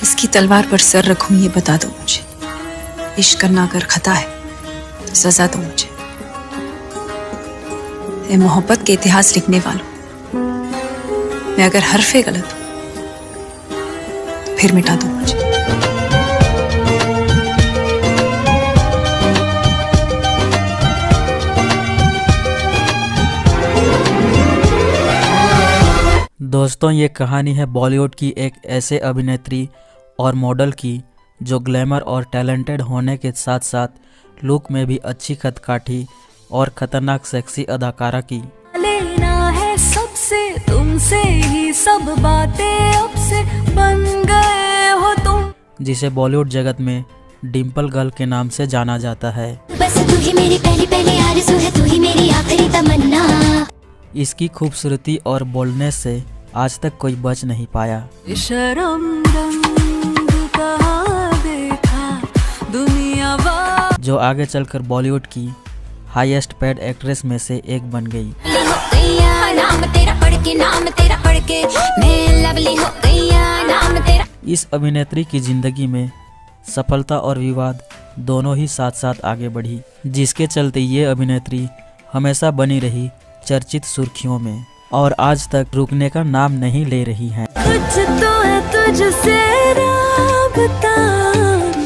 किसकी तलवार पर सर रखूं ये बता दो मुझे। इश्क करना अगर खता है तो सजा दो मुझे। ये मोहब्बत के इतिहास लिखने वालों, मैं अगर हरफे गलत हूं तो फिर मिटा दो मुझे। दोस्तों, ये कहानी है बॉलीवुड की एक ऐसे अभिनेत्री और मॉडल की जो ग्लैमर और टैलेंटेड होने के साथ साथ लुक में भी अच्छी कदकाठी और खतरनाक सेक्सी अदाकारा की। लेना है सबसे तुमसे ही सब बातें अब से बन गए हो तुम, जिसे बॉलीवुड जगत में डिम्पल गर्ल के नाम से जाना जाता है। बस तू ही मेरी पहली आरज़ू है, तू ही मेरी आखिरी तमन्ना। इसकी खूबसूरती और बोल्डनेस से आज तक कोई बच नहीं पाया। शर्म रंग कहाँ देखा दुनिया वा, जो आगे चलकर बॉलीवुड की हाईएस्ट पेड एक्ट्रेस में से एक बन गई। नाम तेरा पढ़ के मैं लवली हो गई, नाम तेरा। इस अभिनेत्री की जिंदगी में सफलता और विवाद दोनों ही साथ साथ आगे बढ़ी, जिसके चलते ये अभिनेत्री हमेशा बनी रही चर्चित सुर्खियों में और आज तक रुकने का नाम नहीं ले रही हैं। कुछ तो है तुझसे राबता,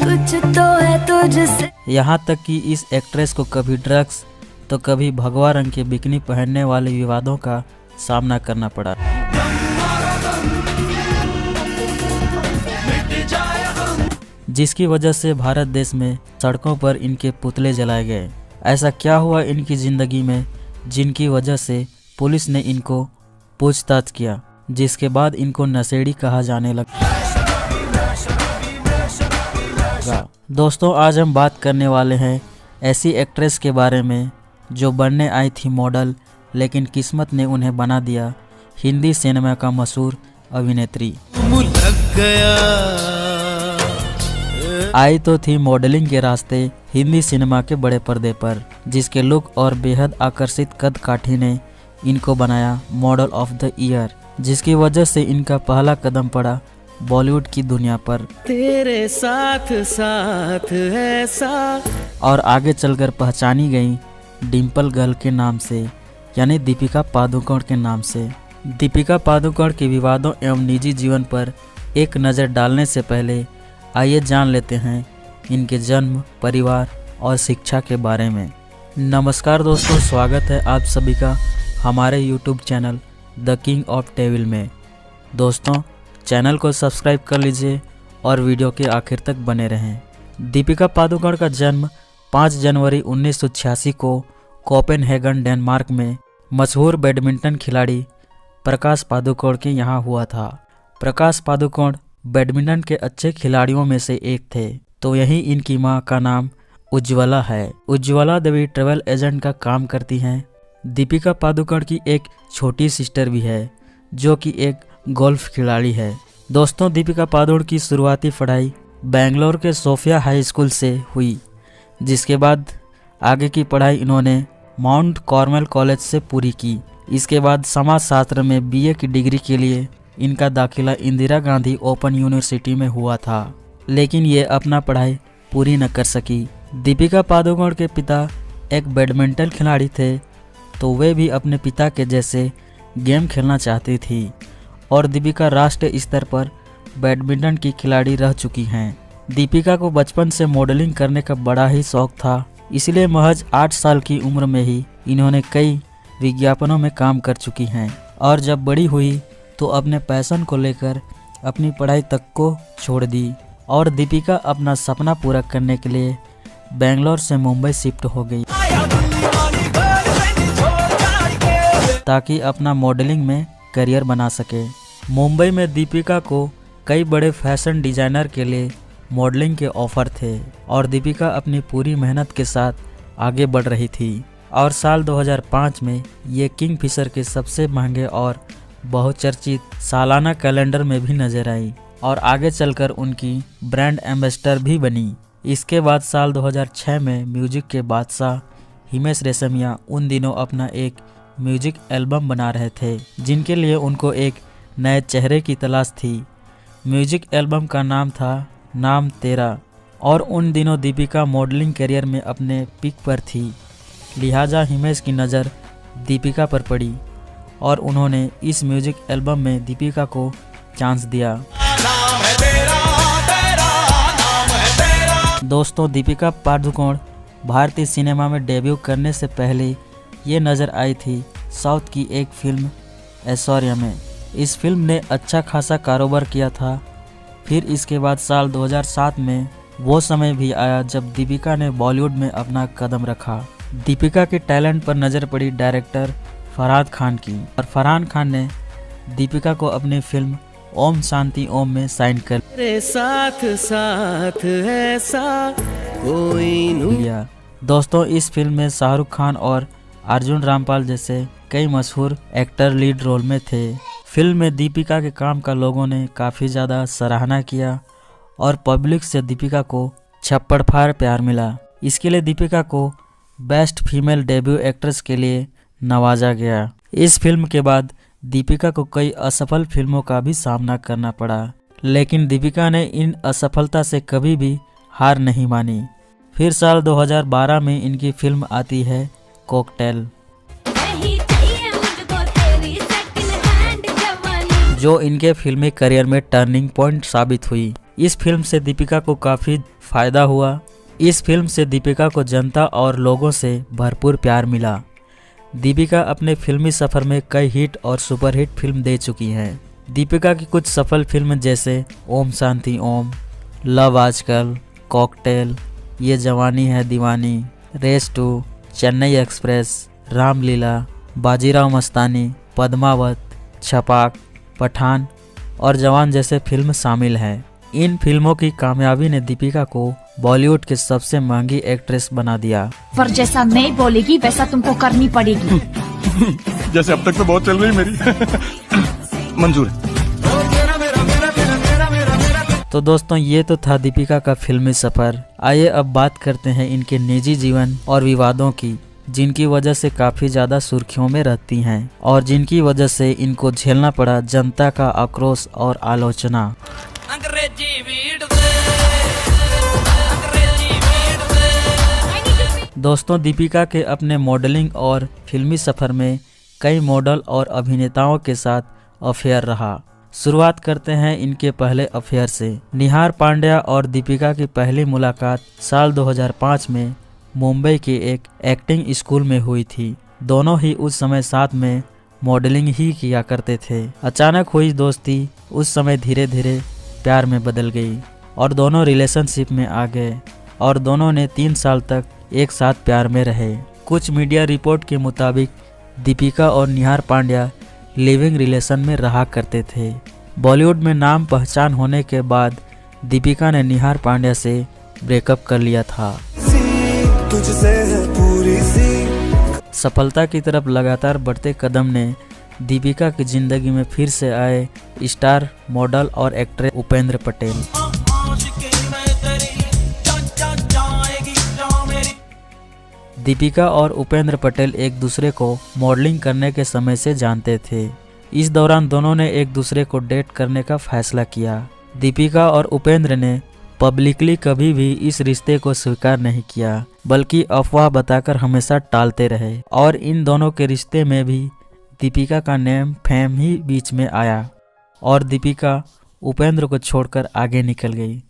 कुछ तो है तुझसे। यहाँ तक कि इस एक्ट्रेस को कभी ड्रग्स तो कभी भगवा रंग के बिकनी पहनने वाले विवादों का सामना करना पड़ा, जिसकी वजह से भारत देश में सड़कों पर इनके पुतले जलाए गए। ऐसा क्या हुआ इनकी जिंदगी में जिनकी वजह से पुलिस ने इनको पूछताछ किया, जिसके बाद इनको नशेड़ी कहा जाने लगा। दोस्तों, आज हम बात करने वाले हैं ऐसी एक्ट्रेस के बारे में जो बनने आई थी मॉडल, लेकिन किस्मत ने उन्हें बना दिया हिंदी सिनेमा का मशहूर अभिनेत्री। आई तो थी मॉडलिंग के रास्ते हिंदी सिनेमा के बड़े पर्दे पर, जिसके लुक और बेहद आकर्षित कद काठी ने इनको बनाया मॉडल ऑफ द ईयर, जिसकी वजह से इनका पहला कदम पड़ा बॉलीवुड की दुनिया पर। तेरे साथ साथ ऐसा, और आगे चलकर पहचानी गई डिम्पल गर्ल के नाम से, यानी दीपिका पादुकोण के नाम से। दीपिका पादुकोण के विवादों एवं निजी जीवन पर एक नज़र डालने से पहले आइए जान लेते हैं इनके जन्म, परिवार और शिक्षा के बारे में। नमस्कार दोस्तों, स्वागत है आप सभी का हमारे YouTube channel the king of टेविल में। दोस्तों, चैनल को सब्सक्राइब कर लीजिए और वीडियो के आखिर तक बने रहें। दीपिका पादुकोण का जन्म 5 जनवरी 1986 को कोपेनहेगन, डेनमार्क में मशहूर बैडमिंटन खिलाड़ी प्रकाश पादुकोण के यहाँ हुआ था। प्रकाश पादुकोण बैडमिंटन के अच्छे खिलाड़ियों में से एक थे, तो यही इनकी मां का नाम उज्ज्वला है। उज्ज्वला देवी ट्रैवल एजेंट का काम करती हैं। दीपिका पादुकोण की एक छोटी सिस्टर भी है जो कि एक गोल्फ खिलाड़ी है। दोस्तों, दीपिका पादुकोण की शुरुआती पढ़ाई बेंगलोर के सोफिया हाई स्कूल से हुई, जिसके बाद आगे की पढ़ाई इन्होंने माउंट कार्मेल कॉलेज से पूरी की। इसके बाद समाजशास्त्र में BA की डिग्री के लिए इनका दाखिला इंदिरा गांधी ओपन यूनिवर्सिटी में हुआ था, लेकिन ये अपना पढ़ाई पूरी न कर सकी। दीपिका पादुकोण के पिता एक बैडमिंटन खिलाड़ी थे, तो वे भी अपने पिता के जैसे गेम खेलना चाहती थी और दीपिका राष्ट्रीय स्तर पर बैडमिंटन की खिलाड़ी रह चुकी हैं। दीपिका को बचपन से मॉडलिंग करने का बड़ा ही शौक था, इसलिए महज 8 साल की उम्र में ही इन्होंने कई विज्ञापनों में काम कर चुकी हैं और जब बड़ी हुई तो अपने पैशन को लेकर अपनी पढ़ाई तक को छोड़ दी और दीपिका अपना सपना पूरा करने के लिए बेंगलोर से मुंबई शिफ्ट हो गई ताकि अपना मॉडलिंग में करियर बना सके। मुंबई में दीपिका को कई बड़े फैशन डिजाइनर के लिए मॉडलिंग के ऑफर थे और दीपिका अपनी पूरी मेहनत के साथ आगे बढ़ रही थी और साल 2005 में ये किंगफिशर के सबसे महंगे और बहुचर्चित सालाना कैलेंडर में भी नजर आई और आगे चलकर उनकी ब्रांड एम्बेसडर भी बनी। इसके बाद साल 2006 में म्यूजिक के बादशाह हिमेश रेशमिया उन दिनों अपना एक म्यूजिक एल्बम बना रहे थे, जिनके लिए उनको एक नए चेहरे की तलाश थी, म्यूजिक एल्बम का नाम था नाम तेरा और उन दिनों दीपिका मॉडलिंग करियर में अपने पीक पर थी, लिहाजा हिमेश की नज़र दीपिका पर पड़ी और उन्होंने इस म्यूजिक एल्बम में दीपिका को चांस दिया। दोस्तों, दीपिका पादुकोण भारतीय सिनेमा में डेब्यू करने से पहले ये नज़र आई थी साउथ की एक फिल्म ऐश्वर्या में। इस फिल्म ने अच्छा खासा कारोबार किया था। फिर इसके बाद साल 2007 में वो समय भी आया जब दीपिका ने बॉलीवुड में अपना कदम रखा। दीपिका के टैलेंट पर नज़र पड़ी डायरेक्टर फरहान खान की और फरहान खान ने दीपिका को अपनी फिल्म ओम शांति ओम में साइन कर तेरे साथ साथ ऐसा कोई लिया। दोस्तों, इस फिल्म में शाहरुख खान और अर्जुन रामपाल जैसे कई मशहूर एक्टर लीड रोल में थे। फिल्म में दीपिका के काम का लोगों ने काफ़ी ज़्यादा सराहना किया और पब्लिक से दीपिका को छप्पड़ फाड़ प्यार मिला। इसके लिए दीपिका को बेस्ट फीमेल डेब्यू एक्ट्रेस के लिए नवाजा गया। इस फिल्म के बाद दीपिका को कई असफल फिल्मों का भी सामना करना पड़ा, लेकिन दीपिका ने इन असफलता से कभी भी हार नहीं मानी। फिर साल 2012 में इनकी फिल्म आती है कॉकटेल, जो इनके फिल्मी करियर में टर्निंग पॉइंट साबित हुई। इस फिल्म से दीपिका को काफ़ी फायदा हुआ। इस फिल्म से दीपिका को जनता और लोगों से भरपूर प्यार मिला। दीपिका अपने फिल्मी सफ़र में कई हिट और सुपरहिट फिल्म दे चुकी हैं। दीपिका की कुछ सफल फिल्म जैसे ओम शांति ओम, लव आजकल, कॉकटेल, ये जवानी है दीवानी, रेस 2, चेन्नई एक्सप्रेस, रामलीला, बाजीराव मस्तानी, पद्मावत, छपाक, पठान और जवान जैसे फिल्म शामिल हैं। इन फिल्मों की कामयाबी ने दीपिका को बॉलीवुड की सबसे महंगी एक्ट्रेस बना दिया। पर जैसा मैं बोलेगी वैसा तुमको करनी पड़ेगी। जैसे अब तक तो बहुत चल रही मेरी मंजूर है। तो दोस्तों, ये तो था दीपिका का फिल्मी सफर। आइए अब बात करते हैं इनके निजी जीवन और विवादों की, जिनकी वजह से काफ़ी ज़्यादा सुर्खियों में रहती हैं और जिनकी वजह से इनको झेलना पड़ा जनता का आक्रोश और आलोचना। दोस्तों, दीपिका के अपने मॉडलिंग और फिल्मी सफ़र में कई मॉडल और अभिनेताओं के साथ अफेयर रहा। शुरुआत करते हैं इनके पहले अफेयर से। निहार पांड्या और दीपिका की पहली मुलाकात साल 2005 में मुंबई के एक एक्टिंग स्कूल में हुई थी। दोनों ही उस समय साथ में मॉडलिंग ही किया करते थे। अचानक हुई दोस्ती उस समय धीरे धीरे प्यार में बदल गई और दोनों रिलेशनशिप में आ गए और दोनों ने 3 साल तक एक साथ प्यार में रहे। कुछ मीडिया रिपोर्ट के मुताबिक दीपिका और निहार पांड्या लिविंग रिलेशन में रहा करते थे। बॉलीवुड में नाम पहचान होने के बाद दीपिका ने निहार पांड्या से ब्रेकअप कर लिया था। सफलता की तरफ लगातार बढ़ते कदम ने दीपिका की जिंदगी में फिर से आए स्टार मॉडल और एक्टर उपेंद्र पटेल। दीपिका और उपेंद्र पटेल एक दूसरे को मॉडलिंग करने के समय से जानते थे। इस दौरान दोनों ने एक दूसरे को डेट करने का फैसला किया। दीपिका और उपेंद्र ने पब्लिकली कभी भी इस रिश्ते को स्वीकार नहीं किया, बल्कि अफवाह बताकर हमेशा टालते रहे और इन दोनों के रिश्ते में भी दीपिका का नेम फेम ही बीच में आया और दीपिका उपेंद्र को छोड़कर आगे निकल गई।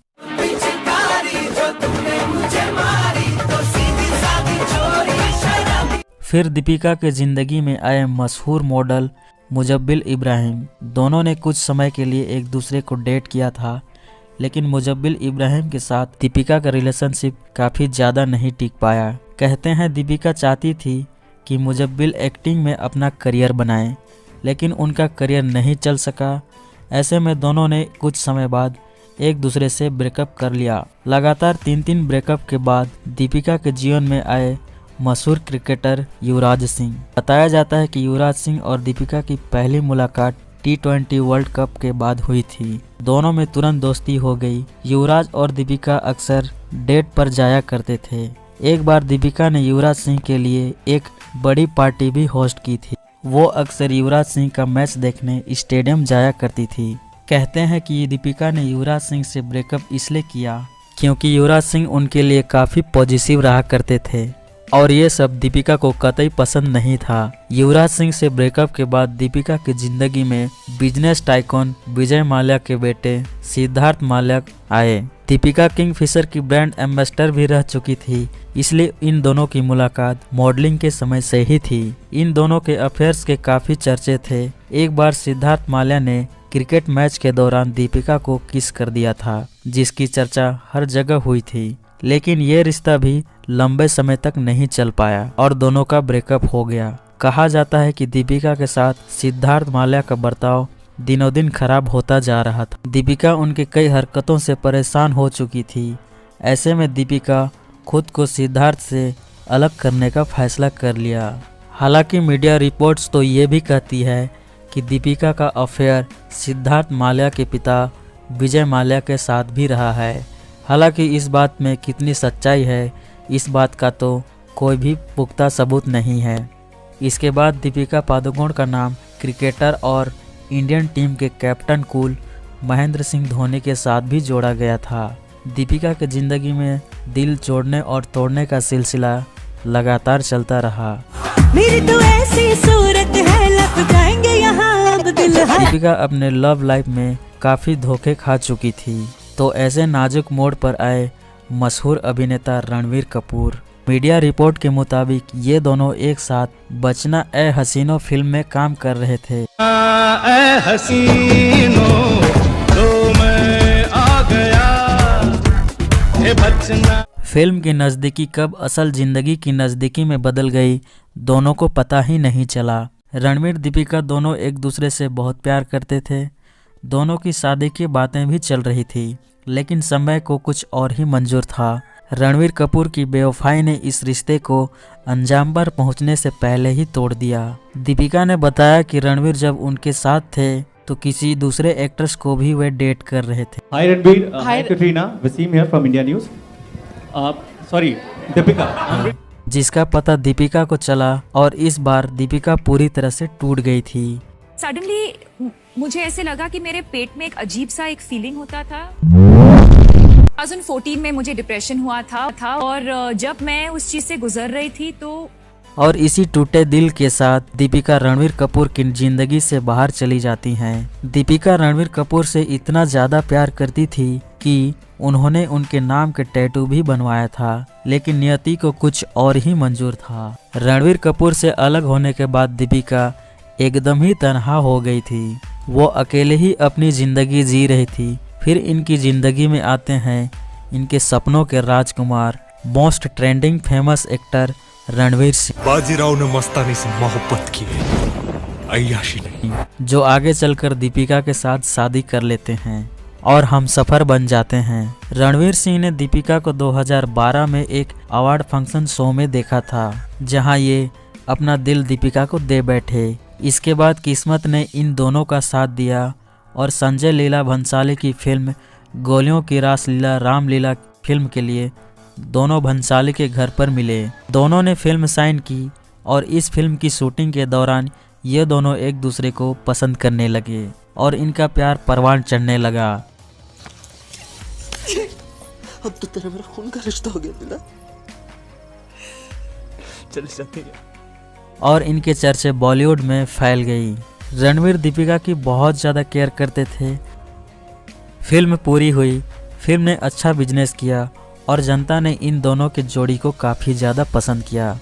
फिर दीपिका के जिंदगी में आए मशहूर मॉडल मुजब्बिल इब्राहिम। दोनों ने कुछ समय के लिए एक दूसरे को डेट किया था, लेकिन मुजब्बिल इब्राहिम के साथ दीपिका का रिलेशनशिप काफ़ी ज़्यादा नहीं टिक पाया। कहते हैं दीपिका चाहती थी कि मुजब्बिल एक्टिंग में अपना करियर बनाएं, लेकिन उनका करियर नहीं चल सका। ऐसे में दोनों ने कुछ समय बाद एक दूसरे से ब्रेकअप कर लिया। लगातार 3 ब्रेकअप के बाद दीपिका के जीवन में आए मशहूर क्रिकेटर युवराज सिंह। बताया जाता है कि युवराज सिंह और दीपिका की पहली मुलाकात T20 वर्ल्ड कप के बाद हुई थी। दोनों में तुरंत दोस्ती हो गई। युवराज और दीपिका अक्सर डेट पर जाया करते थे। एक बार दीपिका ने युवराज सिंह के लिए एक बड़ी पार्टी भी होस्ट की थी। वो अक्सर युवराज सिंह का मैच देखने स्टेडियम जाया करती थी। कहते हैं कि दीपिका ने युवराज सिंह से ब्रेकअप इसलिए किया क्योंकि युवराज सिंह उनके लिए काफ़ी पॉजिटिव रहा करते थे और ये सब दीपिका को कतई पसंद नहीं था। युवराज सिंह से ब्रेकअप के बाद दीपिका की जिंदगी में बिजनेस टाइकून विजय माल्या के बेटे सिद्धार्थ माल्या आए। दीपिका किंगफिशर की ब्रांड एम्बेसडर भी रह चुकी थी, इसलिए इन दोनों की मुलाकात मॉडलिंग के समय से ही थी। इन दोनों के अफेयर्स के काफ़ी चर्चे थे। एक बार सिद्धार्थ माल्या ने क्रिकेट मैच के दौरान दीपिका को किस कर दिया था, जिसकी चर्चा हर जगह हुई थी। लेकिन ये रिश्ता भी लंबे समय तक नहीं चल पाया और दोनों का ब्रेकअप हो गया। कहा जाता है कि दीपिका के साथ सिद्धार्थ माल्या का बर्ताव दिनों दिन खराब होता जा रहा था। दीपिका उनके कई हरकतों से परेशान हो चुकी थी। ऐसे में दीपिका खुद को सिद्धार्थ से अलग करने का फैसला कर लिया। हालांकि मीडिया रिपोर्ट्स तो ये भी कहती है कि दीपिका का अफेयर सिद्धार्थ माल्या के पिता विजय माल्या के साथ भी रहा है। हालांकि इस बात में कितनी सच्चाई है, इस बात का तो कोई भी पुख्ता सबूत नहीं है। इसके बाद दीपिका पादुकोण का नाम क्रिकेटर और इंडियन टीम के कैप्टन कूल महेंद्र सिंह धोनी के साथ भी जोड़ा गया था। दीपिका की ज़िंदगी में दिल जोड़ने और तोड़ने का सिलसिला लगातार चलता रहा। मेरी तो ऐसी सूरत है लग जाएंगे यहाँ अब दिल है। दीपिका अपने लव लाइफ में काफ़ी धोखे खा चुकी थी, तो ऐसे नाजुक मोड़ पर आए मशहूर अभिनेता रणवीर कपूर। मीडिया रिपोर्ट के मुताबिक ये दोनों एक साथ बचना ए हसीनो फिल्म में काम कर रहे थे। ऐ हसीनो तो मैं आ गया, हे बचना। फिल्म की नज़दीकी कब असल जिंदगी की नज़दीकी में बदल गई, दोनों को पता ही नहीं चला। रणवीर दीपिका दोनों एक दूसरे से बहुत प्यार करते थे। दोनों की शादी की बातें भी चल रही थी, लेकिन समय को कुछ और ही मंजूर था। रणवीर कपूर की बेवफाई ने इस रिश्ते को अंजाम पर पहुंचने से पहले ही तोड़ दिया। दीपिका ने बताया कि रणवीर जब उनके साथ थे तो किसी दूसरे एक्ट्रेस को भी वे डेट कर रहे थे। Hi Ranveer, hi Katrina, Wasim here from India News. Sorry, Deepika. जिसका पता दीपिका को चला और इस बार दीपिका पूरी तरह से टूट गई थी। सडनली मुझे ऐसे लगा कि मेरे पेट में एक अजीब सा एक फीलिंग होता था। 2014 में मुझे डिप्रेशन हुआ था और जब मैं उस चीज से गुजर रही थी तो और इसी टूटे दिल के साथ दीपिका रणवीर कपूर की जिंदगी से बाहर चली जाती हैं। दीपिका रणवीर कपूर से इतना ज्यादा प्यार करती थी कि उन्होंने उनके नाम के टैटू भी बनवाया था, लेकिन नियति को कुछ और ही मंजूर था। रणवीर कपूर से अलग होने के बाद दीपिका एकदम ही तन्हा हो गई थी। वो अकेले ही अपनी जिंदगी जी रही थी। फिर इनकी जिंदगी में आते हैं इनके सपनों के राजकुमार, most trending famous actor Ranveer Singh. Bajirao ने मस्तानी से मोहब्बत की है, अय्याशी नहीं। जो आगे चलकर दीपिका के साथ शादी कर लेते हैं और हम सफर बन जाते हैं। रणवीर सिंह ने दीपिका को 2012 में एक अवार्ड फंक्शन शो में देखा था, जहां ये अपना दिल दीपिका को दे बैठे। इसके बाद किस्मत ने इन दोनों का साथ दिया और संजय लीला भंसाली की फिल्म गोलियों की रासलीला रामलीला फिल्म के लिए दोनों भंसाली के घर पर मिले। दोनों ने फिल्म साइन की और इस फिल्म की शूटिंग के दौरान ये दोनों एक दूसरे को पसंद करने लगे और इनका प्यार परवान चढ़ने लगा। अब तो तेरा मेरा खून का रिश्ता हो गया दिला। चल जाते हैं। और इनके चर्चे बॉलीवुड में फैल गई। रणवीर दीपिका की बहुत ज़्यादा केयर करते थे। फिल्म पूरी हुई, फिल्म ने अच्छा बिजनेस किया और जनता ने इन दोनों की जोड़ी को काफ़ी ज़्यादा पसंद किया।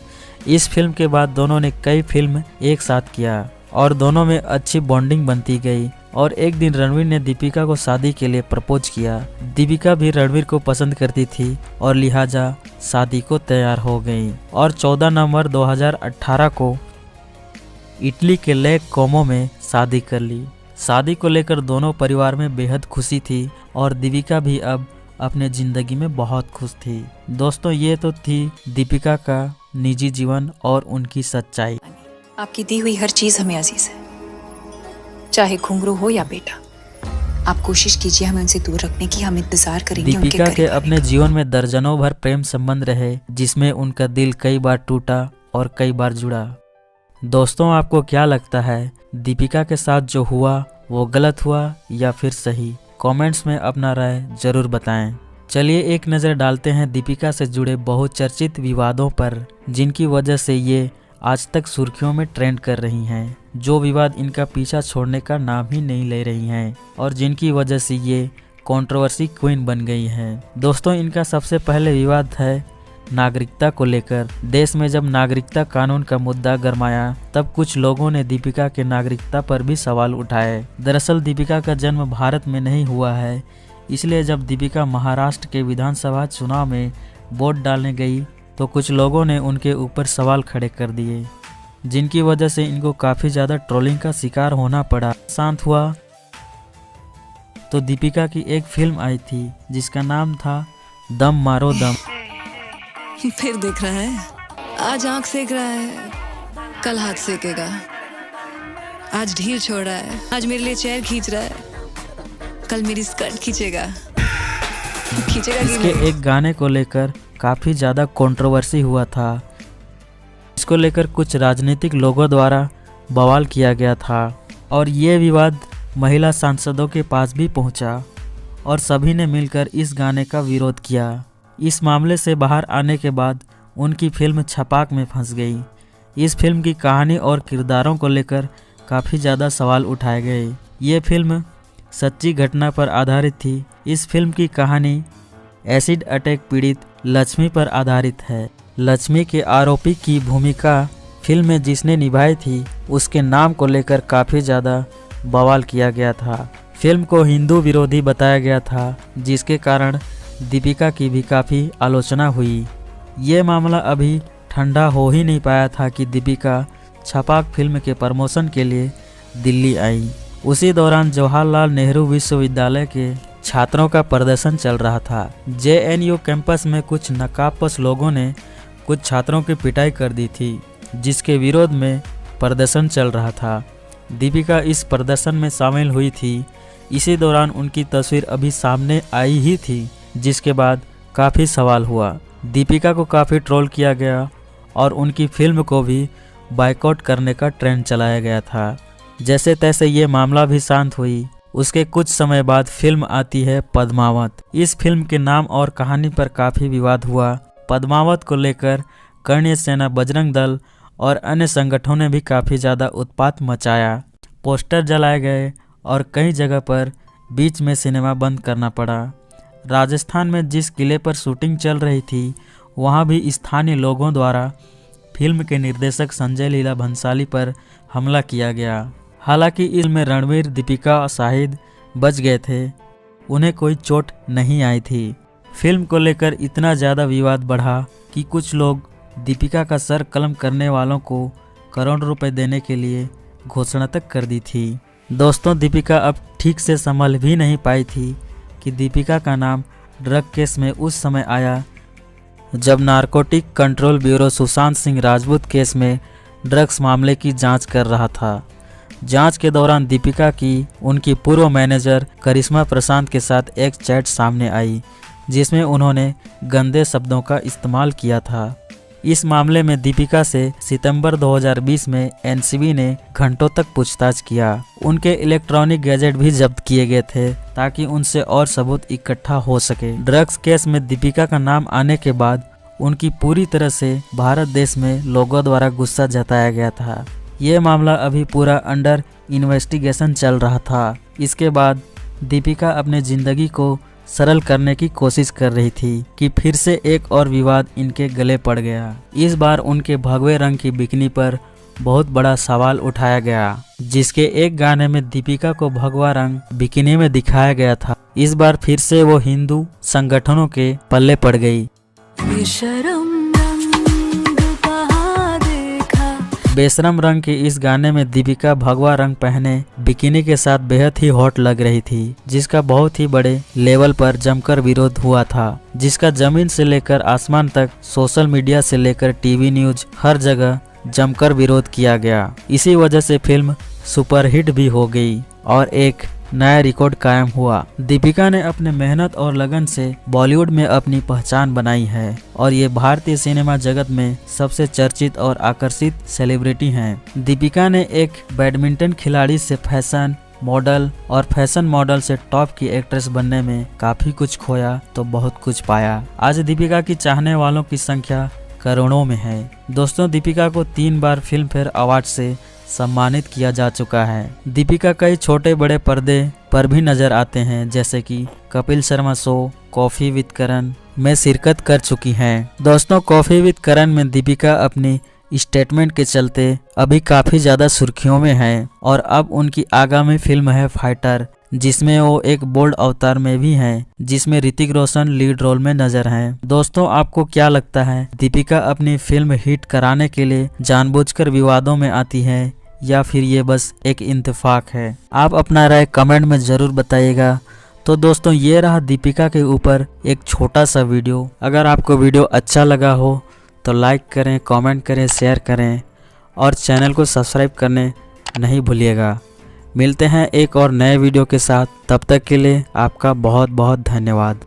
इस फिल्म के बाद दोनों ने कई फिल्म एक साथ किया और दोनों में अच्छी बॉन्डिंग बनती गई। और एक दिन रणवीर ने दीपिका को शादी के लिए प्रपोज किया। दीपिका भी रणवीर को पसंद करती थी और लिहाजा शादी को तैयार हो गई और 14 नवंबर 2018 को इटली के लेक कोमो में शादी कर ली। शादी को लेकर दोनों परिवार में बेहद खुशी थी और दीपिका भी अब अपने ज़िंदगी में बहुत खुश थी। दोस्तों, ये तो थी दीपिका का निजी जीवन और उनकी सच्चाई। आपकी दी हुई हर चीज हमें अजीज है, चाहे घुंघरू हो या बेटा। आप कोशिश कीजिए हमें उनसे दूर रखने की, हम इंतजार करेंगे। दीपिका के अपने जीवन में दर्जनों भर प्रेम संबंध रहे, जिसमें उनका दिल कई बार टूटा और कई बार जुड़ा। दोस्तों, आपको क्या लगता है दीपिका के साथ जो हुआ वो गलत हुआ या फिर सही। कमेंट्स में अपना राय जरूर बताएं। चलिए एक नज़र डालते हैं दीपिका से जुड़े बहुचर्चित विवादों पर, जिनकी वजह से ये आज तक सुर्खियों में ट्रेंड कर रही हैं, जो विवाद इनका पीछा छोड़ने का नाम ही नहीं ले रही हैं और जिनकी वजह से ये कंट्रोवर्सी क्वीन बन गई हैं। दोस्तों, इनका सबसे पहले विवाद है नागरिकता को लेकर। देश में जब नागरिकता कानून का मुद्दा गरमाया तब कुछ लोगों ने दीपिका के नागरिकता पर भी सवाल उठाए। दरअसल दीपिका का जन्म भारत में नहीं हुआ है, इसलिए जब दीपिका महाराष्ट्र के विधानसभा चुनाव में वोट डालने गई तो कुछ लोगों ने उनके ऊपर सवाल खड़े कर दिए, जिनकी वजह से इनको काफ़ी ज़्यादा ट्रोलिंग का शिकार होना पड़ा। शांत हुआ तो दीपिका की एक फिल्म आई थी जिसका नाम था दम मारो दम। फिर देख रहा है, आज आंख सेक रहा है, कल हाथ सेकेगा। आज ढील छोड़ रहा है, आज मेरे लिए चेयर खींच रहा है, कल मेरी स्कर्ट खींचेगा। खींचेगा कि इसके नहीं? एक गाने को लेकर काफ़ी ज़्यादा कंट्रोवर्सी हुआ था। इसको लेकर कुछ राजनीतिक लोगों द्वारा बवाल किया गया था और ये विवाद महिला सांसदों के पास भी पहुंचा और सभी ने मिलकर इस गाने का विरोध किया। इस मामले से बाहर आने के बाद उनकी फिल्म छपाक में फंस गई। इस फिल्म की कहानी और किरदारों को लेकर काफ़ी ज़्यादा सवाल उठाए गए। ये फिल्म सच्ची घटना पर आधारित थी। इस फिल्म की कहानी एसिड अटैक पीड़ित लक्ष्मी पर आधारित है। लक्ष्मी के आरोपी की भूमिका फिल्म में जिसने निभाई थी उसके नाम को लेकर काफ़ी ज़्यादा बवाल किया गया था। फिल्म को हिंदू विरोधी बताया गया था, जिसके कारण दीपिका की भी काफ़ी आलोचना हुई। ये मामला अभी ठंडा हो ही नहीं पाया था कि दीपिका छपाक फिल्म के प्रमोशन के लिए दिल्ली आई। उसी दौरान जवाहरलाल नेहरू विश्वविद्यालय के छात्रों का प्रदर्शन चल रहा था। JNU कैंपस में कुछ नकाबपोश लोगों ने कुछ छात्रों की पिटाई कर दी थी, जिसके विरोध में प्रदर्शन चल रहा था। दीपिका इस प्रदर्शन में शामिल हुई थी। इसी दौरान उनकी तस्वीर अभी सामने आई ही थी, जिसके बाद काफ़ी सवाल हुआ। दीपिका को काफ़ी ट्रोल किया गया और उनकी फिल्म को भी बायकॉट करने का ट्रेंड चलाया गया था। जैसे तैसे ये मामला भी शांत हुई। उसके कुछ समय बाद फिल्म आती है पद्मावत। इस फिल्म के नाम और कहानी पर काफ़ी विवाद हुआ। पद्मावत को लेकर कर्णीय सेना, बजरंग दल और अन्य संगठनों ने भी काफ़ी ज़्यादा उत्पात मचाया। पोस्टर जलाए गए और कई जगह पर बीच में सिनेमा बंद करना पड़ा। राजस्थान में जिस किले पर शूटिंग चल रही थी वहाँ भी स्थानीय लोगों द्वारा फिल्म के निर्देशक संजय लीला भंसाली पर हमला किया गया। हालांकि इसमें रणवीर, दीपिका और शाहिद बच गए थे, उन्हें कोई चोट नहीं आई थी। फिल्म को लेकर इतना ज़्यादा विवाद बढ़ा कि कुछ लोग दीपिका का सर कलम करने वालों को करोड़ रुपए देने के लिए घोषणा तक कर दी थी। दोस्तों, दीपिका अब ठीक से संभल भी नहीं पाई थी कि दीपिका का नाम ड्रग केस में उस समय आया जब narcotic control bureau Sushant Singh Rajput case में ड्रग्स मामले की जांच कर रहा था। जांच के दौरान दीपिका की उनकी पूर्व मैनेजर करिश्मा प्रशांत के साथ एक चैट सामने आई, जिसमें उन्होंने गंदे शब्दों का इस्तेमाल किया था। इस मामले में दीपिका से सितंबर 2020 में एनसीबी ने घंटों तक पूछताछ किया। उनके इलेक्ट्रॉनिक गैजेट भी जब्त किए गए थे ताकि उनसे और सबूत इकट्ठा हो सके। ड्रग्स केस में दीपिका का नाम आने के बाद उनकी पूरी तरह से भारत देश में लोगों द्वारा गुस्सा जताया गया था। ये मामला अभी पूरा अंडर इन्वेस्टिगेशन चल रहा था। इसके बाद दीपिका अपने ज़िंदगी को सरल करने की कोशिश कर रही थी कि फिर से एक और विवाद इनके गले पड़ गया। इस बार उनके भगवे रंग की बिकनी पर बहुत बड़ा सवाल उठाया गया, जिसके एक गाने में दीपिका को भगवा रंग बिकिनी में दिखाया गया था। इस बार फिर से वो हिंदू संगठनों के पल्ले पड़ गई। बेशरम रंग के इस गाने में दीपिका भगवा रंग पहने बिकिनी के साथ बेहद ही हॉट लग रही थी, जिसका बहुत ही बड़े लेवल पर जमकर विरोध हुआ था, जिसका जमीन से लेकर आसमान तक, सोशल मीडिया से लेकर टीवी न्यूज, हर जगह जमकर विरोध किया गया। इसी वजह से फिल्म सुपरहिट भी हो गई और एक नया रिकॉर्ड कायम हुआ। दीपिका ने अपने मेहनत और लगन से बॉलीवुड में अपनी पहचान बनाई है और ये भारतीय सिनेमा जगत में सबसे चर्चित और आकर्षित सेलिब्रिटी हैं। दीपिका ने एक बैडमिंटन खिलाड़ी से फैशन, मॉडल और फैशन मॉडल से टॉप की एक्ट्रेस बनने में काफी कुछ खोया तो बहुत कुछ पाया। आज दीपिका की चाहने वालों की संख्या करोड़ों में है। दोस्तों, दीपिका को 3 बार फिल्म फेयर अवार्ड से सम्मानित किया जा चुका है। दीपिका कई छोटे बड़े पर्दे पर भी नजर आते हैं, जैसे कि Kapil Sharma show, coffee with Karan में शिरकत कर चुकी हैं। दोस्तों, कॉफी विद करण में दीपिका अपनी स्टेटमेंट के चलते अभी काफी ज्यादा सुर्खियों में है और अब उनकी आगामी फिल्म है फाइटर, जिसमें वो एक बोल्ड अवतार में भी हैं, जिसमें ऋतिक रोशन लीड रोल में नजर हैं। दोस्तों, आपको क्या लगता है, दीपिका अपनी फिल्म हिट कराने के लिए जानबूझकर विवादों में आती है या फिर ये बस एक इत्तेफाक है? आप अपना राय कमेंट में जरूर बताइएगा। तो दोस्तों, ये रहा दीपिका के ऊपर एक छोटा सा वीडियो। अगर आपको वीडियो अच्छा लगा हो तो लाइक करें, कमेंट करें, शेयर करें और चैनल को सब्सक्राइब करने नहीं भूलिएगा। मिलते हैं एक और नए वीडियो के साथ, तब तक के लिए आपका बहुत बहुत धन्यवाद।